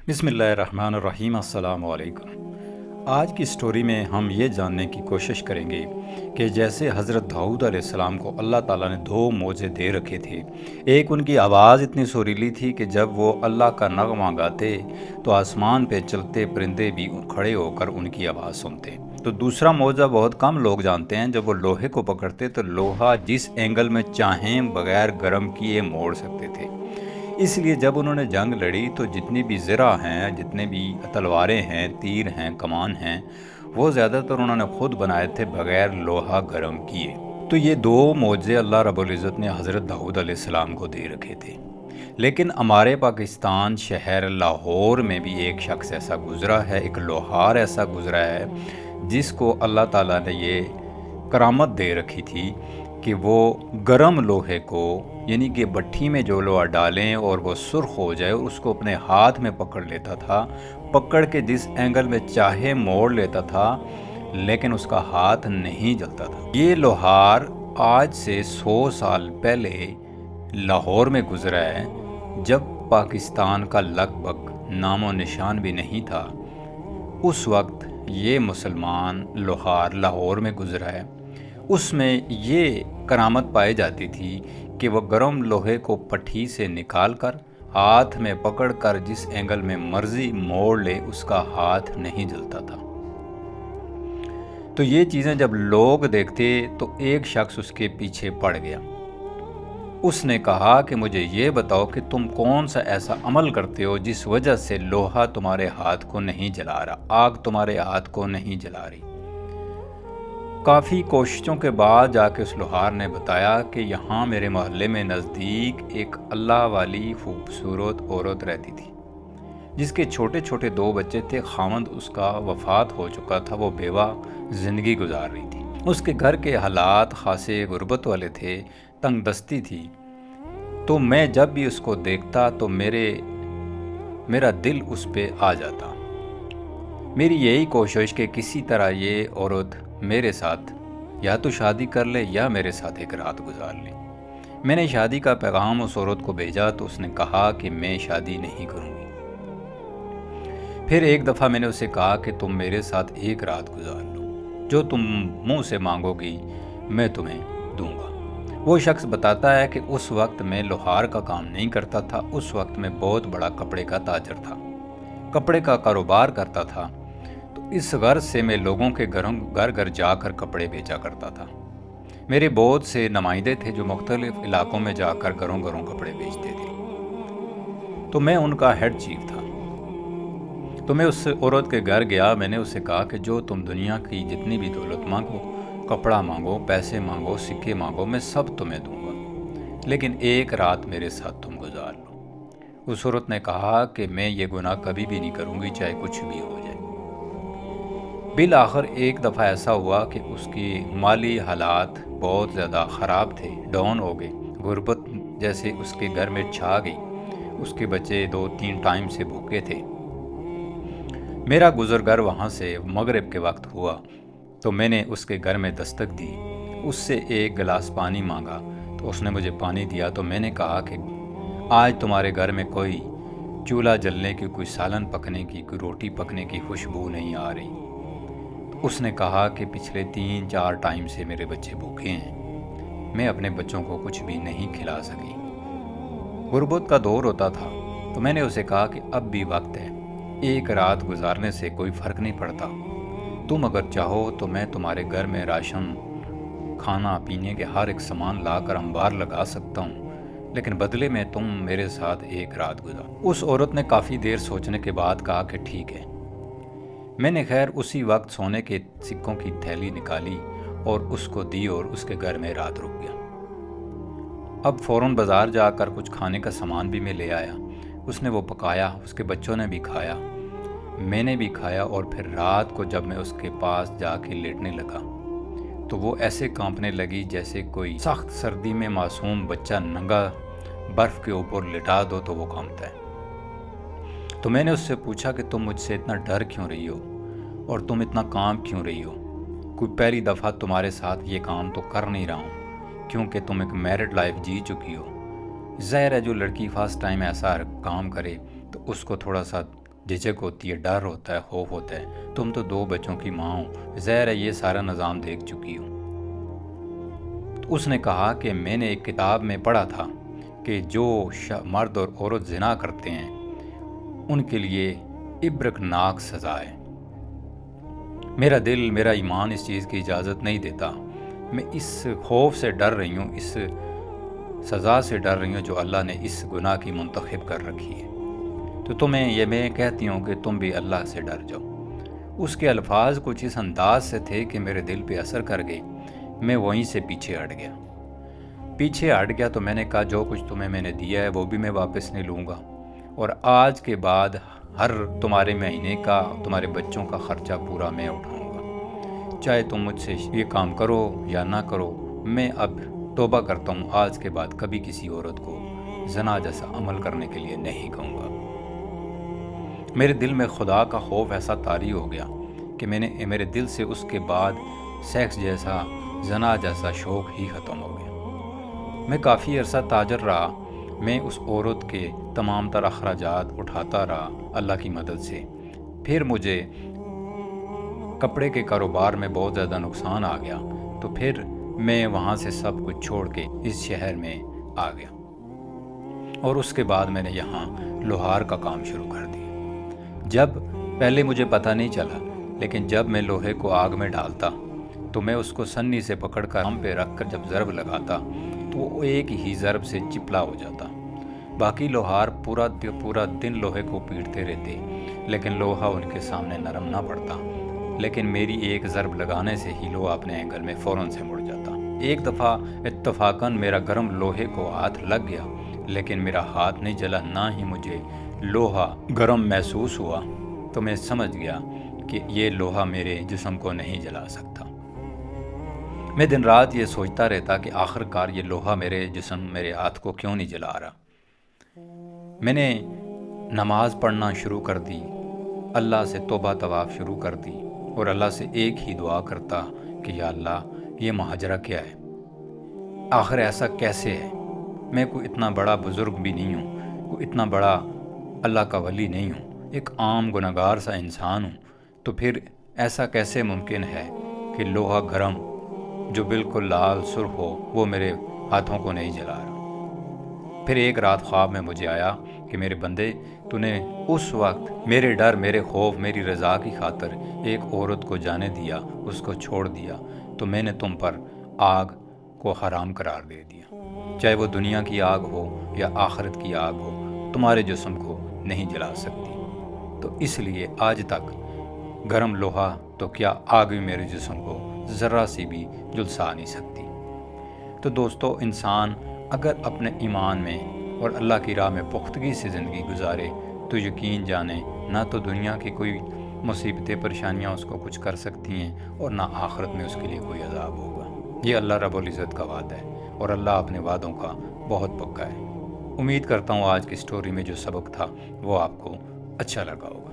बिस्मिल्लाहिर्रहमानिर्रहीम। अस्सलाम वालेकुम। आज की स्टोरी में हम ये जानने की कोशिश करेंगे कि जैसे हज़रत दाऊद अलैहिस्सलाम को अल्लाह ताला ने दो मोज़े दे रखे थे। एक, उनकी आवाज़ इतनी सुरीली थी कि जब वो अल्लाह का नगमा गाते तो आसमान पे चलते परिंदे भी खड़े होकर उनकी आवाज़ सुनते। तो दूसरा मोज़ा बहुत कम लोग जानते हैं, जब वो लोहे को पकड़ते तो लोहा जिस एंगल में चाहें बगैर गर्म किए मोड़ सकते थे। इसलिए जब उन्होंने जंग लड़ी तो जितनी भी ज़रा हैं, जितने भी तलवारें हैं, तीर हैं, कमान हैं, वो ज़्यादातर उन्होंने ख़ुद बनाए थे बग़ैर लोहा गर्म किए। तो ये दो मोज़े अल्लाह रब्बुल इज़्ज़त ने हज़रत दाऊद अलैहिस्सलाम को दे रखे थे। लेकिन हमारे पाकिस्तान शहर लाहौर में भी एक शख्स ऐसा गुज़रा है, एक लोहार ऐसा गुज़रा है जिसको अल्लाह ताला ने ये करामत दे रखी थी कि वो गरम लोहे को, यानी कि भट्ठी में जो लोहा डालें और वो सुर्ख हो जाए, उसको अपने हाथ में पकड़ लेता था, पकड़ के जिस एंगल में चाहे मोड़ लेता था, लेकिन उसका हाथ नहीं जलता था। ये लोहार आज से 100 साल पहले लाहौर में गुज़रा है, जब पाकिस्तान का लगभग नामो निशान भी नहीं था। उस वक्त ये मुसलमान लोहार लाहौर में गुज़रा है। उसमें ये करामत पाई जाती थी कि वह गर्म लोहे को भट्ठी से निकाल कर हाथ में पकड़ कर जिस एंगल में मर्जी मोड़ ले, उसका हाथ नहीं जलता था। तो ये चीज़ें जब लोग देखते तो एक शख्स उसके पीछे पड़ गया। उसने कहा कि मुझे ये बताओ कि तुम कौन सा ऐसा अमल करते हो जिस वजह से लोहा तुम्हारे हाथ को नहीं जला रहा, आग तुम्हारे हाथ को नहीं जला रही। काफ़ी कोशिशों के बाद जाके उस लोहार ने बताया कि यहाँ मेरे मोहल्ले में नज़दीक एक अल्लाह वाली खूबसूरत औरत रहती थी, जिसके छोटे छोटे 2 बच्चे थे। खामद उसका वफ़ात हो चुका था, वो बेवा ज़िंदगी गुजार रही थी। उसके घर के हालात खासे गुर्बत वाले थे, तंग दस्ती थी। तो मैं जब भी उसको देखता तो मेरा दिल उस पे आ जाता। मेरी यही कोशिश कि किसी तरह ये औरत मेरे साथ या तो शादी कर ले या मेरे साथ एक रात गुजार ले। मैंने शादी का पैगाम उस औरत को भेजा तो उसने कहा कि मैं शादी नहीं करूँगी। फिर एक दफ़ा मैंने उसे कहा कि तुम मेरे साथ एक रात गुजार लो, जो तुम मुंह से मांगोगी मैं तुम्हें दूंगा। वो शख्स बताता है कि उस वक्त मैं लोहार का काम नहीं करता था, उस वक्त मैं बहुत बड़ा कपड़े का ताजर था, कपड़े का कारोबार करता था। तो इस गर्ज से मैं लोगों के घर घर जाकर कपड़े बेचा करता था। मेरे बहुत से नुमाइंदे थे जो मुख्तलिफ इलाकों में जाकर घरों घरों कपड़े बेचते थे। तो मैं उनका हेड चीफ था। तो मैं उस औरत के घर गया। मैंने उससे कहा कि जो तुम दुनिया की जितनी भी दौलत मांगो, कपड़ा मांगो, पैसे मांगो, सिक्के मांगो, मैं सब तुम्हें दूंगा, लेकिन एक रात मेरे साथ तुम गुजार लो। उस औरत ने कहा कि मैं ये गुनाह कभी भी नहीं करूँगी, चाहे कुछ भी हो जाए। बिल आखिर एक दफ़ा ऐसा हुआ कि उसकी माली हालात बहुत ज़्यादा ख़राब थे, डाउन हो गए, गुर्बत जैसे उसके घर में छा गई। उसके बच्चे 2-3 टाइम से भूखे थे। मेरा गुज़रगर वहाँ से मगरिब के वक्त हुआ तो मैंने उसके घर में दस्तक दी। उससे एक गिलास पानी मांगा तो उसने मुझे पानी दिया। तो मैंने कहा कि आज तुम्हारे घर में कोई चूल्हा जलने की, कोई सालन पकने की, कोई रोटी पकने की खुशबू नहीं आ रही। तो उसने कहा कि पिछले 3-4 टाइम से मेरे बच्चे भूखे हैं, मैं अपने बच्चों को कुछ भी नहीं खिला सकी। गुर्बत का दौर होता था। तो मैंने उसे कहा कि अब भी वक्त है, एक रात गुजारने से कोई फ़र्क नहीं पड़ता। तुम अगर चाहो तो मैं तुम्हारे घर में राशन, खाना पीने के हर एक सामान लाकर अंबार लगा सकता हूँ, लेकिन बदले में तुम मेरे साथ एक रात गुजार। उस औरत ने काफ़ी देर सोचने के बाद कहा कि ठीक है। मैंने खैर उसी वक्त सोने के सिक्कों की थैली निकाली और उसको दी और उसके घर में रात रुक गया। अब फ़ौरन बाज़ार जाकर कुछ खाने का सामान भी मैं ले आया। उसने वो पकाया, उसके बच्चों ने भी खाया, मैंने भी खाया। और फिर रात को जब मैं उसके पास जाके लेटने लगा तो वो ऐसे कांपने लगी जैसे कोई सख्त सर्दी में मासूम बच्चा नंगा बर्फ़ के ऊपर लिटा दो तो वो कांपता है। तो मैंने उससे पूछा कि तुम मुझसे इतना डर क्यों रही हो और तुम इतना काम क्यों रही हो? कोई पहली दफ़ा तुम्हारे साथ ये काम तो कर नहीं रहा हूँ, क्योंकि तुम एक मैरिड लाइफ जी चुकी हो। ज़ाहिर है जो लड़की फ़र्स्ट टाइम ऐसा काम करे तो उसको थोड़ा सा جھجک ہوتی ہے، ڈر ہوتا ہے، خوف ہوتا ہے۔ تم تو 2 بچوں کی ماں ہو، ظاہر ہے یہ سارا نظام دیکھ چکی ہو۔ تو اس نے کہا کہ میں نے ایک کتاب میں پڑھا تھا کہ جو مرد اور عورت زنا کرتے ہیں ان کے لیے عبرتناک سزا ہے۔ میرا دل، میرا ایمان اس چیز کی اجازت نہیں دیتا۔ میں اس خوف سے ڈر رہی ہوں، اس سزا سے ڈر رہی ہوں جو اللہ نے اس گناہ کی منتخب کر رکھی ہے۔ تو تمہیں یہ میں کہتی ہوں کہ تم بھی اللہ سے ڈر جاؤ۔ اس کے الفاظ کچھ اس انداز سے تھے کہ میرے دل پہ اثر کر گئے۔ میں وہیں سے پیچھے ہٹ گیا تو میں نے کہا جو کچھ تمہیں میں نے دیا ہے وہ بھی میں واپس نہیں لوں گا، اور آج کے بعد ہر تمہارے مہینے کا، تمہارے بچوں کا خرچہ پورا میں اٹھاؤں گا، چاہے تم مجھ سے یہ کام کرو یا نہ کرو۔ میں اب توبہ کرتا ہوں، آج کے بعد کبھی کسی عورت کو زنا جیسا عمل کرنے کے لیے نہیں کہوں گا۔ میرے دل میں خدا کا خوف ایسا طاری ہو گیا کہ میرے دل سے اس کے بعد سیکس جیسا، زنا جیسا شوق ہی ختم ہو گیا۔ میں کافی عرصہ تاجر رہا، میں اس عورت کے تمام تر اخراجات اٹھاتا رہا اللہ کی مدد سے۔ پھر مجھے کپڑے کے کاروبار میں بہت زیادہ نقصان آ گیا، تو پھر میں وہاں سے سب کچھ چھوڑ کے اس شہر میں آ گیا، اور اس کے بعد میں نے یہاں لوہار کا کام شروع کر دیا۔ جب پہلے مجھے پتہ نہیں چلا، لیکن جب میں لوہے کو آگ میں ڈالتا تو میں اس کو سنی سے پکڑ کر ہم پہ رکھ کر جب ضرب لگاتا تو وہ ایک ہی ضرب سے چپلا ہو جاتا۔ باقی لوہار پورا دن لوہے کو پیٹتے رہتے، لیکن لوہا ان کے سامنے نرم نہ پڑتا۔ لیکن میری ایک ضرب لگانے سے ہی لوہا اپنے اینگل میں فوراً سے مڑ جاتا۔ ایک دفعہ اتفاقاً میرا گرم لوہے کو ہاتھ لگ گیا، لیکن میرا ہاتھ نہیں جلا، نہ ہی مجھے لوہا گرم محسوس ہوا۔ تو میں سمجھ گیا کہ یہ لوہا میرے جسم کو نہیں جلا سکتا۔ میں دن رات یہ سوچتا رہتا کہ آخر کار یہ لوہا میرے جسم، میرے ہاتھ کو کیوں نہیں جلا رہا۔ میں نے نماز پڑھنا شروع کر دی، اللہ سے توبہ طواف شروع کر دی، اور اللہ سے ایک ہی دعا کرتا کہ یا اللہ یہ مہاجرہ کیا ہے، آخر ایسا کیسے ہے؟ میں کوئی اتنا بڑا بزرگ بھی نہیں ہوں، کوئی اتنا بڑا اللہ کا ولی نہیں ہوں، ایک عام گنہگار سا انسان ہوں، تو پھر ایسا کیسے ممکن ہے کہ لوہا گرم جو بالکل لال سرخ ہو وہ میرے ہاتھوں کو نہیں جلا رہا۔ پھر ایک رات خواب میں مجھے آیا کہ میرے بندے، تو نے اس وقت میرے ڈر، میرے خوف، میری رضا کی خاطر ایک عورت کو جانے دیا، اس کو چھوڑ دیا، تو میں نے تم پر آگ کو حرام قرار دے دیا، چاہے وہ دنیا کی آگ ہو یا آخرت کی آگ ہو، تمہارے جسم کو نہیں جلا سکتی۔ تو اس لیے آج تک گرم لوہا تو کیا آگ بھی میرے جسم کو ذرا سی بھی جلسا نہیں سکتی۔ تو دوستو، انسان اگر اپنے ایمان میں اور اللہ کی راہ میں پختگی سے زندگی گزارے تو یقین جانے نہ تو دنیا کی کوئی مصیبتیں، پریشانیاں اس کو کچھ کر سکتی ہیں، اور نہ آخرت میں اس کے لیے کوئی عذاب ہوگا۔ یہ اللہ رب العزت کا وعدہ ہے، اور اللہ اپنے وعدوں کا بہت پکا ہے۔ امید کرتا ہوں آج کی سٹوری میں جو سبق تھا وہ آپ کو اچھا لگا ہوگا۔